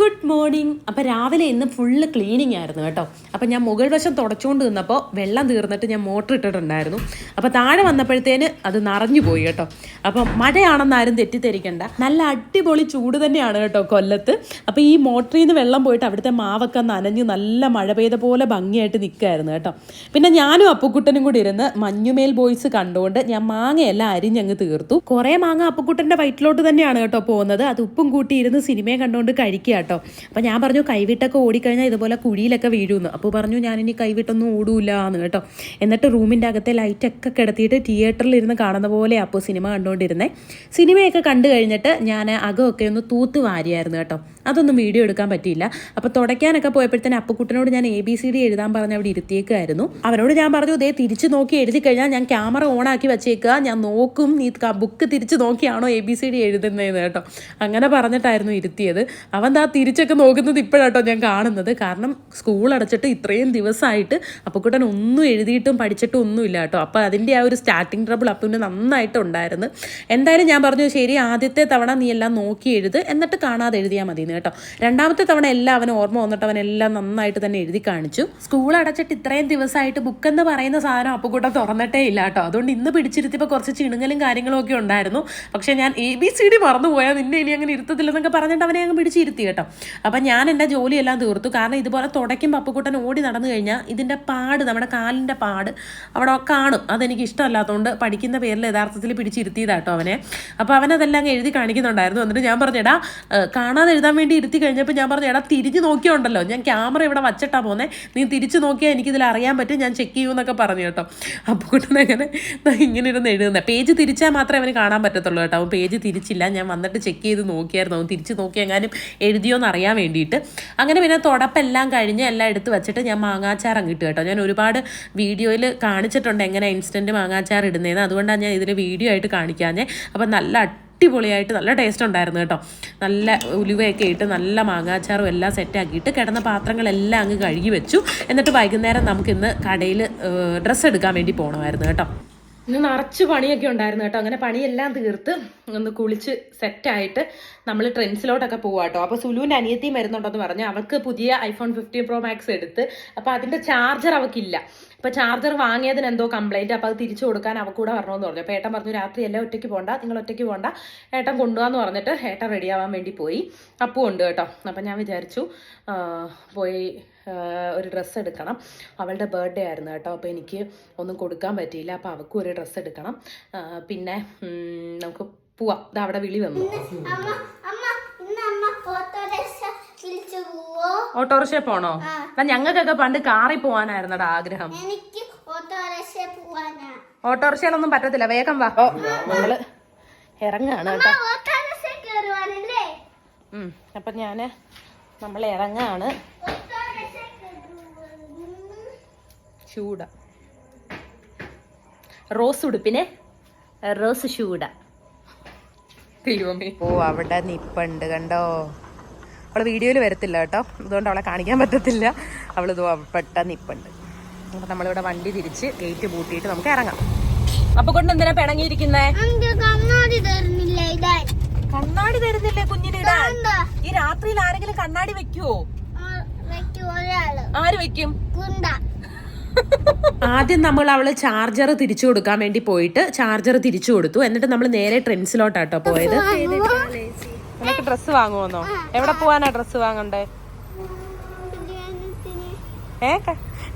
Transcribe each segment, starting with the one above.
Good morning. അപ്പോൾ രാവിലെ ഇന്ന് ഫുള്ള് ക്ലീനിങ് ആയിരുന്നു കേട്ടോ. അപ്പോൾ ഞാൻ മുകൾ വശം തുടച്ചുകൊണ്ട് നിന്നപ്പോൾ വെള്ളം തീർന്നിട്ട് ഞാൻ മോട്ടർ ഇട്ടിട്ടുണ്ടായിരുന്നു. അപ്പോൾ താഴെ വന്നപ്പോഴത്തേന് അത് നിറഞ്ഞു പോയി കേട്ടോ. അപ്പം മഴയാണെന്നാരും തെറ്റിദ്ധരിക്കണ്ട, നല്ല അടിപൊളി ചൂട് തന്നെയാണ് കേട്ടോ കൊല്ലത്ത്. അപ്പോൾ ഈ മോട്ടറിൽ നിന്ന് വെള്ളം പോയിട്ട് അവിടുത്തെ മാവൊക്കെ നനഞ്ഞ് നല്ല മഴ പെയ്ത പോലെ ഭംഗിയായിട്ട് നിൽക്കുമായിരുന്നു കേട്ടോ. പിന്നെ ഞാനും അപ്പുക്കുട്ടനും കൂടി ഇരുന്ന് മഞ്ഞുമേൽ ബോയ്സ് കണ്ടുകൊണ്ട് ഞാൻ മാങ്ങയെല്ലാം അരിഞ്ഞങ്ങ് തീർത്തു. കുറേ മാങ്ങ അപ്പുക്കുട്ടൻ്റെ വയറ്റിലോട്ട് തന്നെയാണ് കേട്ടോ പോകുന്നത്. അത് ഉപ്പും കൂട്ടി ഇരുന്ന് സിനിമയും കണ്ടുകൊണ്ട് കഴിക്കുക കേട്ടോ. അപ്പം ഞാൻ പറഞ്ഞു കൈവിട്ടൊക്കെ ഓടിക്കഴിഞ്ഞാൽ ഇതുപോലെ കുഴിയിലൊക്കെ വീഴുമെന്ന്. അപ്പോൾ പറഞ്ഞു ഞാനിനി കൈവിട്ടൊന്നും ഓടൂല എന്ന് കേട്ടോ. എന്നിട്ട് റൂമിൻ്റെ അകത്തെ ലൈറ്റൊക്കെ കിടത്തിയിട്ട് തിയേറ്ററിൽ ഇരുന്ന് കാണുന്ന പോലെ അപ്പോൾ സിനിമ കണ്ടുകൊണ്ടിരുന്നേ. സിനിമയൊക്കെ കണ്ടു കഴിഞ്ഞിട്ട് ഞാൻ അകമൊക്കെ ഒന്ന് തൂത്ത് വാരിയായിരുന്നു കേട്ടോ. അതൊന്നും വീഡിയോ എടുക്കാൻ പറ്റിയില്ല. അപ്പോൾ തുടയ്ക്കാനൊക്കെ പോയപ്പോഴത്തേന് അപ്പുക്കുട്ടനോട് ഞാൻ ABCD എഴുതാൻ പറഞ്ഞ് അവിടെ ഇരുത്തിയേക്കായിരുന്നു. അവനോട് ഞാൻ പറഞ്ഞു ദേ തിരിച്ച് നോക്കി എഴുതി കഴിഞ്ഞാൽ ഞാൻ ക്യാമറ ഓണാക്കി വെച്ചേക്കുക, ഞാൻ നോക്കും നീ ബുക്ക് തിരിച്ച് നോക്കിയാണോ ABCD എഴുതുന്നതെന്ന് കേട്ടോ. അങ്ങനെ പറഞ്ഞിട്ടായിരുന്നു ഇരുത്തിയത്. അവൻ ദാ തിരിച്ചൊക്കെ നോക്കുന്നത് ഇപ്പോഴാട്ടോ ഞാൻ കാണുന്നത്. കാരണം സ്കൂൾ അടച്ചിട്ട് ഇത്രയും ദിവസമായിട്ട് അപ്പുക്കുട്ടൻ ഒന്നും എഴുതിയിട്ടും പഠിച്ചിട്ടും ഒന്നുമില്ല കേട്ടോ. അപ്പോൾ അതിൻ്റെ ആ ഒരു സ്റ്റാർട്ടിങ് ട്രബിൾ അപ്പുവിന് നന്നായിട്ടുണ്ടായിരുന്നു. എന്തായാലും ഞാൻ പറഞ്ഞു ശരി, ആദ്യത്തെ തവണ നീ എല്ലാം നോക്കി എഴുത്, എന്നിട്ട് കാണാതെ എഴുതിയാൽ മതി കേട്ടോ. രണ്ടാമത്തെ തവണ എല്ലാം അവന് ഓർമ്മ വന്നിട്ട് അവനെല്ലാം നന്നായിട്ട് തന്നെ എഴുതി കാണിച്ചു. സ്കൂൾ അടച്ചിട്ട് ഇത്രയും ദിവസമായിട്ട് ബുക്ക് എന്ന് പറയുന്ന സാധനം അപ്പുക്കുട്ടൻ തുറന്നിട്ടേ ഇല്ല കേട്ടോ. അതുകൊണ്ട് ഇന്ന് പിടിച്ചിരുത്തിയപ്പോൾ കുറച്ച് ചിണുങ്ങലും കാര്യങ്ങളും ഒക്കെ ഉണ്ടായിരുന്നു. പക്ഷേ ഞാൻ ABCD മറന്നുപോയാൽ നിന്നെ ഇനി അങ്ങനെ ഇരുത്തത്തില്ലെന്നൊക്കെ പറഞ്ഞിട്ട് അവനെ അങ്ങ് പിടിച്ചിരുത്തി കേട്ടോ. അപ്പം ഞാൻ എൻ്റെ ജോലിയെല്ലാം തീർത്തു. കാരണം ഇതുപോലെ തുടയ്ക്കുമ്പോൾ അപ്പുക്കുട്ടൻ ഓടി നടന്നു കഴിഞ്ഞാൽ ഇതിൻ്റെ പാട്, നമ്മുടെ കാലിൻ്റെ പാട് അവിടെ കാണും. അതെനിക്ക് ഇഷ്ടമല്ലാത്തതുകൊണ്ട് പഠിക്കുന്ന പേരിൽ യഥാർത്ഥത്തിൽ പിടിച്ചിരുത്തിയതാട്ടോ അവനെ. അപ്പോൾ അവനതെല്ലാം എഴുതി കാണിക്കുന്നുണ്ടായിരുന്നു. എന്നിട്ട് ഞാൻ പറഞ്ഞു എടാ കാണാതെ എഴുതാൻ വേണ്ടി ഇരുത്തി കഴിഞ്ഞപ്പോൾ ഞാൻ പറഞ്ഞു എടാ തിരിഞ്ഞ് നോക്കിയുണ്ടല്ലോ, ഞാൻ ക്യാമറ ഇവിടെ വച്ചിട്ടാ പോന്നെ, നീ തിരിച്ച് നോക്കിയാൽ എനിക്കിതിൽ അറിയാൻ പറ്റും, ഞാൻ ചെക്ക് ചെയ്യുമെന്നൊക്കെ പറഞ്ഞു കേട്ടോ. അപ്പുക്കുട്ടൻ അങ്ങനെ ഇങ്ങനെ ഇരുന്ന് എഴുതുന്നത്. പേജ് തിരിച്ചാൽ മാത്രമേ അവന് കാണാൻ പറ്റത്തുള്ളൂ കേട്ടോ. അവൻ പേജ് തിരിച്ചില്ല. ഞാൻ വന്നിട്ട് ചെക്ക് ചെയ്ത് നോക്കിയായിരുന്നു അവൻ തിരിച്ച് നോക്കി എങ്ങാനും എഴുതിയോന്ന് അറിയാൻ വേണ്ടിയിട്ട്. അങ്ങനെ പിന്നെ തുടപ്പെല്ലാം കഴിഞ്ഞ് എല്ലാം എടുത്ത് വെച്ചിട്ട് ഞാൻ മാങ്ങാച്ചാർ അങ്ങിട്ട് കേട്ടോ. ഞാൻ ഒരുപാട് വീഡിയോയിൽ കാണിച്ചിട്ടുണ്ട് എങ്ങനെ ഇൻസ്റ്റൻറ്റ് മാങ്ങാച്ചാർ ഇടുന്നതെന്ന്. അതുകൊണ്ടാണ് ഞാൻ ഇതിൽ വീഡിയോ ആയിട്ട് കാണിക്കാഞ്ഞേ. അപ്പം നല്ല അടിപൊളിയായിട്ട് നല്ല ടേസ്റ്റ് ഉണ്ടായിരുന്നു കേട്ടോ. നല്ല ഉലുവയൊക്കെ ഇട്ട് നല്ല മാങ്ങാച്ചാറും എല്ലാം സെറ്റാക്കിയിട്ട് കിടന്ന പാത്രങ്ങളെല്ലാം അങ്ങ് കഴുകി വെച്ചു. എന്നിട്ട് വൈകുന്നേരം നമുക്കിന്ന് കടയിൽ ഡ്രസ്സ് എടുക്കാൻ വേണ്ടി പോകണമായിരുന്നു കേട്ടോ. ഇന്ന് നിറച്ച് പണിയൊക്കെ ഉണ്ടായിരുന്നു കേട്ടോ. അങ്ങനെ പണിയെല്ലാം തീർത്ത് ഒന്ന് കുളിച്ച് സെറ്റായിട്ട് നമ്മൾ ട്രെൻഡ്സിലോട്ടൊക്കെ പോവാം കേട്ടോ. അപ്പോൾ സുലുവിൻ്റെ അനിയത്തിയും വരുന്നുണ്ടെന്ന് പറഞ്ഞ് അവൾക്ക് പുതിയ iPhone 15 Pro Max എടുത്ത്. അപ്പോൾ അതിൻ്റെ ചാർജർ അവൾക്കില്ല. അപ്പോൾ ചാർജർ വാങ്ങിയതിന് എന്തോ കംപ്ലൈൻറ്റ്. അപ്പോൾ അത് തിരിച്ചു കൊടുക്കാൻ അവൾക്കൂടെ വരണമെന്ന് പറഞ്ഞു. അപ്പോൾ ഏട്ടൻ പറഞ്ഞു രാത്രി എല്ലാം ഒറ്റയ്ക്ക് പോകണ്ട, നിങ്ങൾ ഒറ്റയ്ക്ക് പോകണ്ട, ഏട്ടൻ കൊണ്ടുപോകാമെന്ന് പറഞ്ഞിട്ട് ഏട്ടൻ റെഡിയാവാൻ വേണ്ടി പോയി. അപ്പോൾ ഉണ്ട് കേട്ടോ. അപ്പം ഞാൻ വിചാരിച്ചു പോയി ഒരു ഡ്രസ്സ് എടുക്കണം. അവളുടെ ബർത്ത്ഡേ ആയിരുന്നു കേട്ടോ. അപ്പോൾ എനിക്ക് ഒന്നും കൊടുക്കാൻ പറ്റിയില്ല. അപ്പോൾ അവൾക്കും ഒരു ഡ്രസ്സ് എടുക്കണം. പിന്നെ നമുക്ക് പോവാം. ഇത് അവിടെ വിളി വന്നു. ഓട്ടോറിക്ഷ പോണോ? ഞങ്ങൾക്കൊക്കെ പണ്ട് കാറിൽ പോവാനായിരുന്നടാ ആഗ്രഹം. ഓട്ടോറിക്ഷയിലൊന്നും പറ്റത്തില്ല. വേഗം വാ. നമ്മള് ഇറങ്ങാണ് കേട്ടോ. അപ്പൊ നമ്മൾ ഇറങ്ങാണ്. ചൂട റോസ് ഉടുപ്പിന് റോസ് ചൂട. ഓ അവിടെ നിപ്പുണ്ട് കണ്ടോ. അവള് വീഡിയോയിൽ വരത്തില്ല കേട്ടോ, അതുകൊണ്ട് അവളെ കാണിക്കാൻ പറ്റത്തില്ല. അവളിത് പെട്ട നിപ്പുണ്ട്. അപ്പൊ നമ്മളിവിടെ വണ്ടി തിരിച്ച് ഗേറ്റ് പൂട്ടിയിട്ട് നമുക്ക് ഇറങ്ങാം. അപ്പൊ കൊണ്ട് എന്തിനാ പിണങ്ങിയിരിക്കുന്നേ? കണ്ണാടി തരുന്നില്ലേ കുഞ്ഞിന് ഇടാൻ? ഈ രാത്രിയിൽ ആരെങ്കിലും കണ്ണാടി വെക്കുവോ? ആര് വെക്കും? ആദ്യം നമ്മൾ അവള് ചാർജർ തിരിച്ചു കൊടുക്കാൻ വേണ്ടി പോയിട്ട് ചാർജർ തിരിച്ചു കൊടുത്തു. എന്നിട്ട് നമ്മൾ നേരെ ട്രെൻഡ്സിലോട്ടാട്ടോ പോയത്. നിനക്ക് ഡ്രസ്സ് വാങ്ങുമെന്നോ? എവിടെ പോവാനാ ഡ്രസ്സ് വാങ്ങണ്ടേ?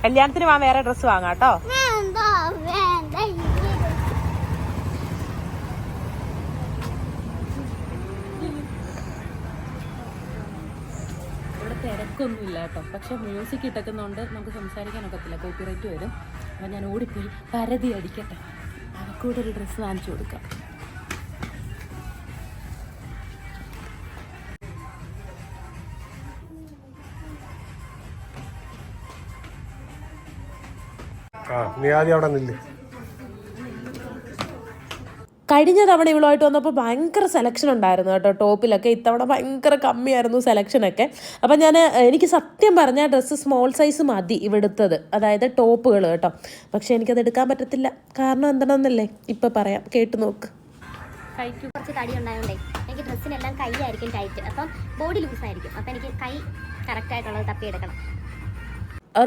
കല്യാണത്തിന് വാ, വേറെ ഡ്രസ്സ് വാങ്ങാട്ടോ. തിരക്കൊന്നുമില്ല കേട്ടോ. പക്ഷെ മ്യൂസിക് ഇട്ടേക്കുന്നതുകൊണ്ട് നമുക്ക് സംസാരിക്കാൻ ഒക്കത്തില്ല, കോപ്പിറൈറ്റ് വരും. അപ്പം ഞാൻ ഓടിപ്പോയി പരതി അടിക്കട്ടെ, അവൾക്കൂടെ ഒരു ഡ്രസ്സ് വാങ്ങിച്ചു കൊടുക്കാം. കഴിഞ്ഞ തവണ ഇവളുമായിട്ട് വന്നപ്പോൾ ഭയങ്കര സെലക്ഷൻ ഉണ്ടായിരുന്നു കേട്ടോ. ടോപ്പിലൊക്കെ ഇത്തവണ ഭയങ്കര കമ്മിയായിരുന്നു സെലക്ഷനൊക്കെ. അപ്പം എനിക്ക് സത്യം പറഞ്ഞാൽ ഡ്രസ്സ് സ്മോൾ സൈസ് മതി ഇവിടുത്തത്, അതായത് ടോപ്പുകൾ കേട്ടോ. പക്ഷേ എനിക്കത് എടുക്കാൻ പറ്റത്തില്ല. കാരണം എന്താണെന്നല്ലേ ഇപ്പം പറയാം, കേട്ട് നോക്ക്. കൈക്ക് കുറച്ച് തടി ഉണ്ടായതുകൊണ്ടേ എനിക്ക് ഡ്രസ്സിനെല്ലാം കൈ ആയിരിക്കും ടൈറ്റ്, അപ്പം ബോഡി ലൂസായിരിക്കും. അപ്പം എനിക്ക് കൈ കറക്റ്റായിട്ടുള്ളത് തപ്പിയെടുക്കണം.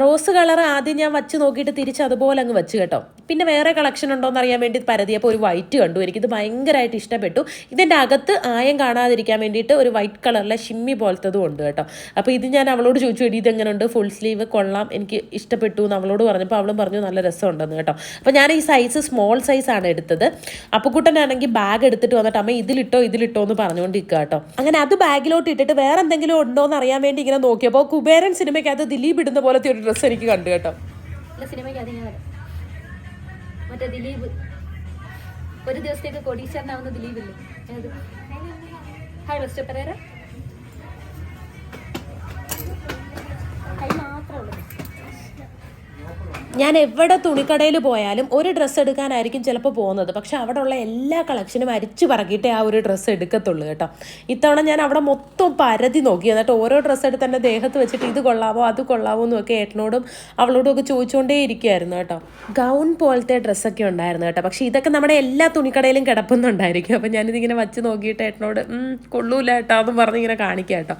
റോസ് കളർ ആദ്യം ഞാൻ വച്ച് നോക്കിയിട്ട് തിരിച്ച് അതുപോലെ അങ്ങ് വെച്ച് കേട്ടോ. പിന്നെ വേറെ കളക്ഷൻ ഉണ്ടോ എന്ന് അറിയാൻ വേണ്ടി പരതിയപ്പോൾ ഒരു വൈറ്റ് കണ്ടു. എനിക്കിത് ഭയങ്കരമായിട്ട് ഇഷ്ടപ്പെട്ടു. ഇതിൻ്റെ അകത്ത് ആയം കാണാതിരിക്കാൻ വേണ്ടിയിട്ട് ഒരു വൈറ്റ് കളറിലെ ഷിമ്മി പോലത്തതും ഉണ്ട് കേട്ടോ. അപ്പോൾ ഇത് ഞാൻ അവളോട് ചോദിച്ചു, എടി ഇതെങ്ങനെയുണ്ട്, ഫുൾ സ്ലീവ് കൊള്ളാം, എനിക്ക് ഇഷ്ടപ്പെട്ടു എന്ന് അവളോട് പറഞ്ഞപ്പോൾ അവളും പറഞ്ഞു നല്ല രസമുണ്ടെന്ന് കേട്ടോ. അപ്പോൾ ഞാൻ ഈ സൈസ് സ്മോൾ സൈസാണ് എടുത്തത്. അപ്പുക്കുട്ടനാണെങ്കിൽ ബാഗ് എടുത്തിട്ട് വന്നിട്ട് അമ്മ ഇതിലിട്ടോ എന്ന് പറഞ്ഞുകൊണ്ടിരിക്കുക കേട്ടോ. അങ്ങനെ അത് ബാഗിലോട്ട് ഇട്ടിട്ട് വേറെ എന്തെങ്കിലും ഉണ്ടോ എന്ന് അറിയാൻ വേണ്ടി ഇങ്ങനെ നോക്കിയപ്പോൾ കുബേരൻ സിനിമയ്ക്കകത്ത് ദിലീപ് ഇടുന്ന പോലത്തെ ഒരു ഡ്രസ്സ് എനിക്ക് കണ്ടു കേട്ടോ. മറ്റേ ദിലീപ് ഒരു ദിവസത്തേക്ക് കോടീശ്വരനാവുന്ന ദിലീപ് ഇല്ലേ, ഹായ് മിസ്റ്റർ പെരേര, കൈ മാത്രമേ ഉള്ളൂ. ഞാൻ എവിടെ തുണിക്കടയിൽ പോയാലും ഒരു ഡ്രസ്സ് എടുക്കാനായിരിക്കും ചിലപ്പോൾ പോകുന്നത്, പക്ഷെ അവിടെ ഉള്ള എല്ലാ കളക്ഷനും അരിച്ചു പറക്കിയിട്ടേ ആ ഒരു ഡ്രസ്സ് എടുക്കത്തുള്ളൂ കേട്ടോ. ഇത്തവണ ഞാൻ അവിടെ മൊത്തം പരതി നോക്കി, എന്നിട്ട് ഓരോ ഡ്രസ്സ് എടുത്ത് എൻ്റെ ദേഹത്ത് വെച്ചിട്ട് ഇത് കൊള്ളാവോ അത് കൊള്ളാവോ എന്നൊക്കെ ഏട്ടനോടും അവളോടും ഒക്കെ ചോദിച്ചുകൊണ്ടേ ഇരിക്കുമായിരുന്നു കേട്ടോ. ഗൗൺ പോലത്തെ ഡ്രസ്സൊക്കെ ഉണ്ടായിരുന്നു കേട്ടോ, പക്ഷേ ഇതൊക്കെ നമ്മുടെ എല്ലാ തുണിക്കടയിലും കിടപ്പുന്നുണ്ടായിരിക്കും. അപ്പം ഞാനിതിങ്ങനെ വച്ച് നോക്കിയിട്ട് ഏട്ടനോട് കൊള്ളൂല കേട്ടോ എന്ന് പറഞ്ഞിങ്ങനെ കാണിക്കാം കേട്ടോ.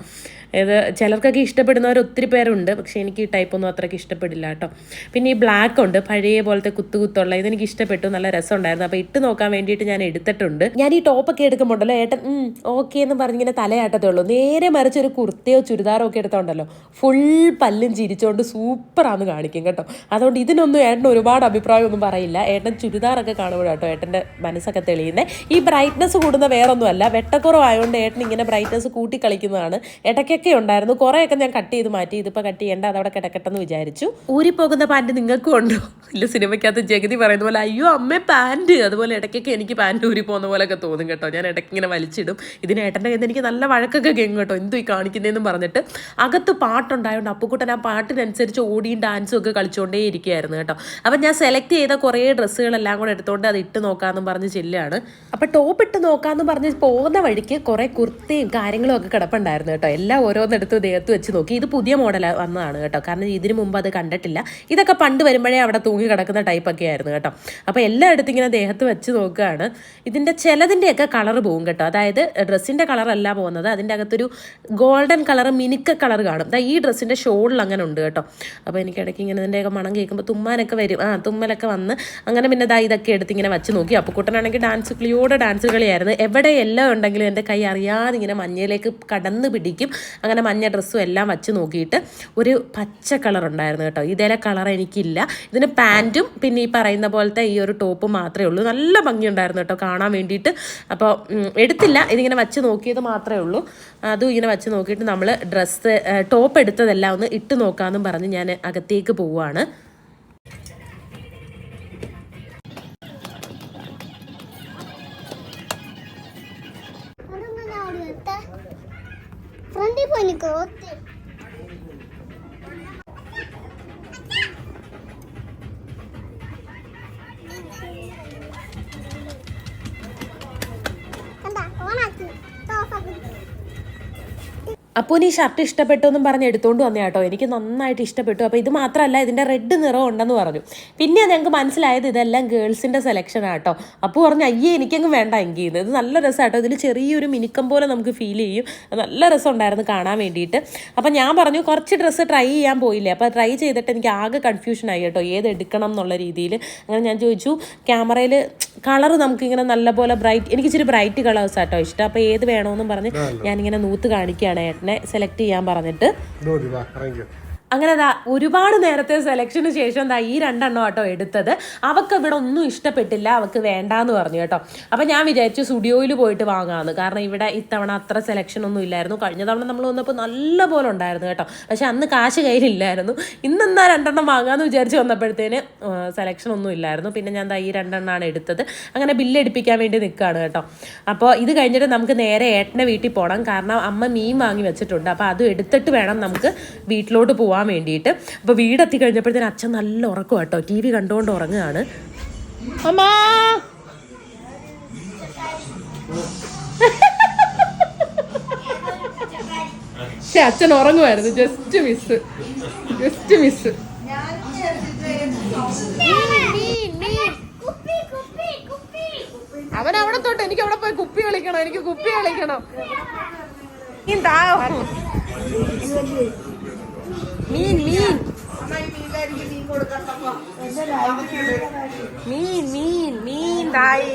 ഇത് ചിലർക്കൊക്കെ ഇഷ്ടപ്പെടുന്നവർ ഒത്തിരി പേരുണ്ട്, പക്ഷേ എനിക്ക് ഈ ടൈപ്പൊന്നും അത്രയ്ക്ക് ഇഷ്ടപ്പെടില്ല കേട്ടോ. പിന്നെ ഈ ബ്ലാക്ക് ഉണ്ട്, പഴയ പോലത്തെ കുത്തുകുത്തുള്ള, ഇതെനിക്ക് ഇഷ്ടപ്പെട്ടു, നല്ല രസമുണ്ടായിരുന്നു. അപ്പോൾ ഇട്ട് നോക്കാൻ വേണ്ടിയിട്ട് ഞാൻ എടുത്തിട്ടുണ്ട്. ഞാൻ ഈ ടോപ്പൊക്കെ എടുക്കുമ്പോണ്ടല്ലോ ഏട്ടൻ ഓക്കെ എന്ന് പറഞ്ഞിങ്ങനെ തലയാട്ടത്തേ ഉള്ളൂ. നേരെ മറിച്ച് ഒരു കുർത്തയോ ചുരിദാറോ ഒക്കെ എടുത്തോണ്ടല്ലോ ഫുൾ പല്ലും ചിരിച്ചുകൊണ്ട് സൂപ്പറാന്ന് കാണിക്കും കേട്ടോ. അതുകൊണ്ട് ഇതിനൊന്നും ഏട്ടൻ ഒരുപാട് അഭിപ്രായമൊന്നും പറയില്ല. ഏട്ടൻ ചുരിദാറൊക്കെ കാണുമ്പോഴാട്ടോ ഏട്ടൻ്റെ മനസ്സൊക്കെ തെളിയുന്നത്. ഈ ബ്രൈറ്റ്നസ് കൂടുന്ന വേറൊന്നുമല്ല, വെട്ടക്കുറവായതുകൊണ്ട് ഏട്ടൻ ഇങ്ങനെ ബ്രൈറ്റ്നസ് കൂട്ടി കളിക്കുന്നതാണ്. ഏട്ടയ്ക്കൊക്കെ ഉണ്ടായിരുന്നു, കുറേയൊക്കെ ഞാൻ കട്ട് ചെയ്ത് മാറ്റി. ഇതിപ്പോൾ കട്ട് ചെയ്യേണ്ട, അതവിടെ കിടക്കട്ടെന്ന് വിചാരിച്ചു. ഊരിപ്പോകുന്ന പാൻറ് നിങ്ങൾക്കും ഉണ്ടോ? ഇല്ല, സിനിമയ്ക്കകത്ത് ജഗതി പറയുന്ന പോലെ അയ്യോ അമ്മേ പാൻറ്, അതുപോലെ ഇടയ്ക്കൊക്കെ എനിക്ക് പാൻറ് ഊരി പോകുന്ന പോലെയൊക്കെ തോന്നും കേട്ടോ. ഞാൻ ഇടയ്ക്ക് ഇങ്ങനെ വലിച്ചിടും. ഇതിന് ഏട്ടൻ്റെ കയ്യിൽ നിന്ന് എനിക്ക് നല്ല വഴക്കൊക്കെ കേൾക്കും കേട്ടോ, എന്തോ ഈ കാണിക്കുന്നതെന്ന് പറഞ്ഞിട്ട്. അകത്ത് പാട്ടുണ്ടായതുകൊണ്ട് അപ്പുക്കുട്ടൻ ആ പാട്ടിനനുസരിച്ച് ഓടിയും ഡാൻസും ഒക്കെ കളിച്ചുകൊണ്ടേ ഇരിക്കുകയായിരുന്നു കേട്ടോ. അപ്പം ഞാൻ സെലക്ട് ചെയ്ത കുറേ ഡ്രസ്സുകളെല്ലാം കൂടെ എടുത്തുകൊണ്ട് അത് ഇട്ട് നോക്കാമെന്ന് പറഞ്ഞ് ചെല്ലുകയാണ്. അപ്പം ടോപ്പ് ഇട്ട് നോക്കാമെന്ന് പറഞ്ഞ് പോകുന്ന വഴിക്ക് കുറേ കുർത്തയും കാര്യങ്ങളും ഒക്കെ കിടപ്പുണ്ടായിരുന്നു കേട്ടോ. എല്ലാം ഓരോന്നെടുത്ത് ദേഹത്ത് വെച്ച് നോക്കി. ഇത് പുതിയ മോഡൽ വന്നതാണ് കേട്ടോ, കാരണം ഇതിന് മുമ്പ് അത് കണ്ടിട്ടില്ല. ഇതൊക്കെ പണ്ട് വരുമ്പോഴേ അവിടെ തൂങ്ങി കിടക്കുന്ന ടൈപ്പൊക്കെ ആയിരുന്നു കേട്ടോ. അപ്പോൾ എല്ലായിടത്തും ഇങ്ങനെ ദേഹത്ത് വെച്ച് നോക്കുകയാണ്. ഇതിൻ്റെ ചിലതിൻ്റെയൊക്കെ കളർ പോകും കേട്ടോ, അതായത് ഡ്രസ്സിൻ്റെ കളറല്ല പോകുന്നത്, അതിൻ്റെ അകത്തൊരു ഗോൾഡൻ കളർ മിനുക്ക കളർ കാണും. ഈ ഡ്രസ്സിൻ്റെ ഷോളിൽ അങ്ങനെ ഉണ്ട് കേട്ടോ. അപ്പോൾ എനിക്കിടയ്ക്ക് ഇങ്ങനെ ഇതിൻ്റെയൊക്കെ മണം കേൾക്കുമ്പോൾ തുമ്മാനൊക്കെ വരും, തുമ്മലൊക്കെ വന്ന് അങ്ങനെ പിന്നെ ഇതൊക്കെ എടുത്ത് ഇങ്ങനെ വെച്ച് നോക്കി. അപ്പോൾ കുട്ടനാണെങ്കിൽ ഡാൻസ് കളിയായിരുന്നു. എവിടെ എല്ലാം ഉണ്ടെങ്കിലും എൻ്റെ കൈ അറിയാതെ ഇങ്ങനെ മഞ്ഞയിലേക്ക് കടന്ന് പിടിക്കും. അങ്ങനെ മഞ്ഞ ഡ്രസ്സും എല്ലാം വച്ച് നോക്കിയിട്ട് ഒരു പച്ച കളർ ഉണ്ടായിരുന്നു കേട്ടോ. ഇതേ കളർ എനിക്കില്ല. ഇതിന് പാൻറ്റും പിന്നെ ഈ പറയുന്ന പോലത്തെ ഈ ഒരു ടോപ്പും മാത്രമേ ഉള്ളൂ. നല്ല ഭംഗിയുണ്ടായിരുന്നു കേട്ടോ കാണാൻ വേണ്ടിയിട്ട്. അപ്പോൾ എടുത്തില്ല, ഇതിങ്ങനെ വച്ച് നോക്കിയത് മാത്രമേ ഉള്ളൂ. അതും ഇങ്ങനെ വച്ച് നോക്കിയിട്ട് നമ്മൾ ടോപ്പ് എടുത്തതെല്ലാം ഒന്ന് ഇട്ട് നോക്കാമെന്നും പറഞ്ഞ് ഞാൻ അകത്തേക്ക് പോവുകയാണ്. ഫ്രണ്ടിൽ പോയി നിൽക്കോ. അപ്പോൾ ഈ ഷർട്ട് ഇഷ്ടപ്പെട്ടു എന്നും പറഞ്ഞ് എടുത്തുകൊണ്ട് വന്നേ കേട്ടോ. എനിക്ക് നന്നായിട്ട് ഇഷ്ടപ്പെട്ടു. അപ്പോൾ ഇത് മാത്രമല്ല, ഇതിൻ്റെ റെഡ് നിറം ഉണ്ടെന്ന് പറഞ്ഞു. പിന്നെ ഞങ്ങൾക്ക് മനസ്സിലായത് ഇതെല്ലാം ഗേൾസിൻ്റെ സെലക്ഷനാണ് കേട്ടോ. അപ്പോൾ പറഞ്ഞു അയ്യേ എനിക്കങ്ങ് വേണ്ട എങ്കിൽ ഇത് നല്ല രസമാട്ടോ. ഇതിൽ ചെറിയൊരു മിനുക്കം പോലെ നമുക്ക് ഫീൽ ചെയ്യും. നല്ല രസം ഉണ്ടായിരുന്നു കാണാൻ വേണ്ടിയിട്ട്. അപ്പോൾ ഞാൻ പറഞ്ഞു കുറച്ച് ഡ്രസ്സ് ട്രൈ ചെയ്യാൻ പോയില്ലേ. അപ്പോൾ ട്രൈ ചെയ്തിട്ട് എനിക്ക് ആകെ കൺഫ്യൂഷനായി കേട്ടോ, ഏത് എടുക്കണം എന്നുള്ള രീതിയിൽ. അങ്ങനെ ഞാൻ ചോദിച്ചു, ക്യാമറയിൽ കളർ നമുക്കിങ്ങനെ നല്ലപോലെ എനിക്ക് ഇച്ചിരി ബ്രൈറ്റ് കളേഴ്സ് ആട്ടോ ഇഷ്ടം. അപ്പോൾ ഏത് വേണമെന്നും പറഞ്ഞ് ഞാനിങ്ങനെ നൂത്ത് കാണിക്കുകയാണ് ഏട്ടനെ സെലക്ട് ചെയ്യാൻ പറഞ്ഞിട്ട്. അങ്ങനെ ഒരുപാട് നേരത്തെ സെലക്ഷന് ശേഷം ഈ 2 എണ്ണം കേട്ടോ എടുത്തത്. അവൾക്ക് ഇവിടെ ഒന്നും ഇഷ്ടപ്പെട്ടില്ല, അവൾക്ക് വേണ്ടാന്ന് പറഞ്ഞു കേട്ടോ. അപ്പം ഞാൻ വിചാരിച്ചു സ്റ്റുഡിയോയിൽ പോയിട്ട് വാങ്ങാമെന്ന്, കാരണം ഇവിടെ ഇത്തവണ അത്ര സെലക്ഷൻ ഒന്നും ഇല്ലായിരുന്നു. കഴിഞ്ഞ തവണ നമ്മൾ വന്നപ്പോൾ നല്ല പോലെ ഉണ്ടായിരുന്നു കേട്ടോ, പക്ഷെ അന്ന് കാശ് കയ്യിലില്ലായിരുന്നു. ഇന്നെന്താ 2 എണ്ണം വാങ്ങാമെന്ന് വിചാരിച്ച് വന്നപ്പോഴത്തേന് സെലക്ഷൻ ഒന്നും ഇല്ലായിരുന്നു. പിന്നെ ഞാൻ ഈ 2 എണ്ണമാണ് എടുത്തത്. അങ്ങനെ ബില്ലടിപ്പിക്കാൻ വേണ്ടി നിൽക്കുകയാണ് കേട്ടോ. അപ്പോൾ ഇത് കഴിഞ്ഞിട്ട് നമുക്ക് നേരെ ഏട്ടൻ്റെ വീട്ടിൽ പോകണം, കാരണം അമ്മ മീൻ വാങ്ങി വെച്ചിട്ടുണ്ട്. അപ്പോൾ അതും എടുത്തിട്ട് വേണം നമുക്ക് വീട്ടിലോട്ട് പോകാൻ വേണ്ടിയിട്ട്. അപ്പോൾ വീടെത്തി കഴിഞ്ഞപ്പോഴത്തേന് അച്ഛൻ നല്ല ഉറക്കം കേട്ടോ, TV കണ്ടുകൊണ്ട് ഉറങ്ങുകയാണ്. അമ്മാ അച്ഛൻ ഉറങ്ങുമായിരുന്നു. Just miss. അവൻ അവിടെ തൊട്ട് എനിക്ക് അവിടെ പോയി കുപ്പി കളിക്കണം, എനിക്ക് കുപ്പി കളിക്കണം. മീൻ മീൻ മീൻ മീൻ മീൻ തായേ.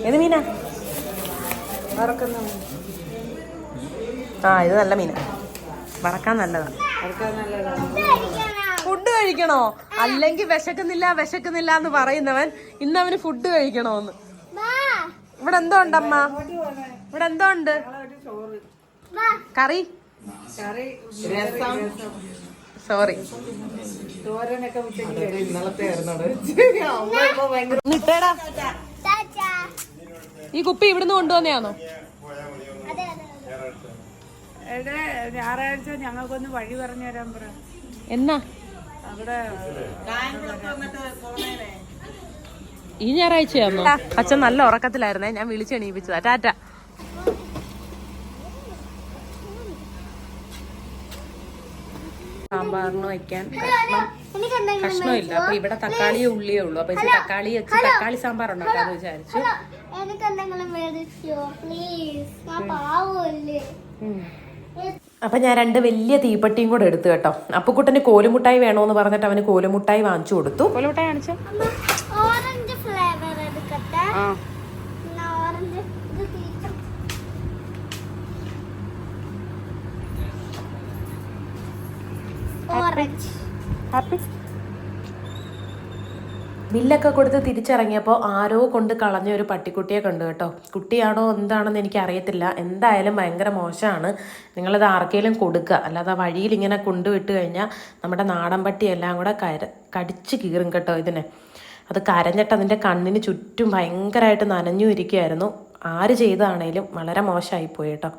ഏത് മീനാ? ആ ഇത് നല്ല മീനാ, വറക്കാൻ നല്ലതാ. ഫുഡ് കഴിക്കണോ? അല്ലെങ്കിൽ വിശക്കുന്നില്ല എന്ന് പറയുന്നവൻ ഇന്ന് അവന് ഫുഡ് കഴിക്കണോന്ന്. ഇവിടെ എന്തോ ഉണ്ടമ്മ? ഇവിടെ എന്തോ ഉണ്ട്? കറി, സോറി ഇട്ടേടാ. ഈ കുപ്പി ഇവിടുന്ന് കൊണ്ടുവന്നെയാണോ? ഞായറാഴ്ച ഞങ്ങൾക്കൊന്ന് വഴി പറഞ്ഞു തരാൻ പറ. എന്നാ? അവിടെ ഈ ഞായറാഴ്ചയാണോ? അച്ഛൻ നല്ല ഉറക്കത്തിലായിരുന്നേ, ഞാൻ വിളിച്ചെണീപ്പിച്ചതാ. ടാറ്റ. സാമ്പാറിന് വയ്ക്കാൻ കഷ്ണമില്ല, അപ്പൊ ഇവിടെ തക്കാളിയേ ഉള്ളിയേ ഉള്ളൂ. അപ്പൊ തക്കാളി സാമ്പാർ ഉണ്ടാക്കാന്ന് വിചാരിച്ചു. അപ്പൊ ഞാൻ 2 വലിയ തീപ്പെട്ടിയും കൂടെ എടുത്തു കേട്ടോ. അപ്പുക്കുട്ടന് കോലുമുട്ടായി വേണോന്ന് പറഞ്ഞിട്ട് അവന് കോലുമുട്ടായി വാങ്ങിച്ചു കൊടുത്തു. കോലുമുട്ടായി കാണിച്ചോ? ഓറഞ്ച് ഫ്ലേവർ എടുക്കട്ടെ. Orange happy. ബില്ലൊക്കെ കൊടുത്ത് തിരിച്ചിറങ്ങിയപ്പോൾ ആരോ കൊണ്ട് കളഞ്ഞ ഒരു പട്ടിക്കുട്ടിയെ കണ്ടു കേട്ടോ. കുട്ടിയാണോ എന്താണെന്ന് എനിക്ക് അറിയത്തില്ല. എന്തായാലും ഭയങ്കര മോശമാണ്. നിങ്ങളത് ആർക്കെങ്കിലും കൊടുക്കുക, അല്ലാതെ വഴിയിൽ ഇങ്ങനെ കൊണ്ടുവിട്ട് കഴിഞ്ഞാൽ നമ്മുടെ നാടൻ പട്ടിയെല്ലാം കൂടെ കടിച്ച് കീറും കേട്ടോ ഇതിനെ. അത് കരഞ്ഞിട്ട് അതിൻ്റെ കണ്ണിന് ചുറ്റും ഭയങ്കരമായിട്ട് നനഞ്ഞു ഇരിക്കുകയായിരുന്നു. ആര് ചെയ്തതാണേലും വളരെ മോശമായിപ്പോയി കേട്ടോ.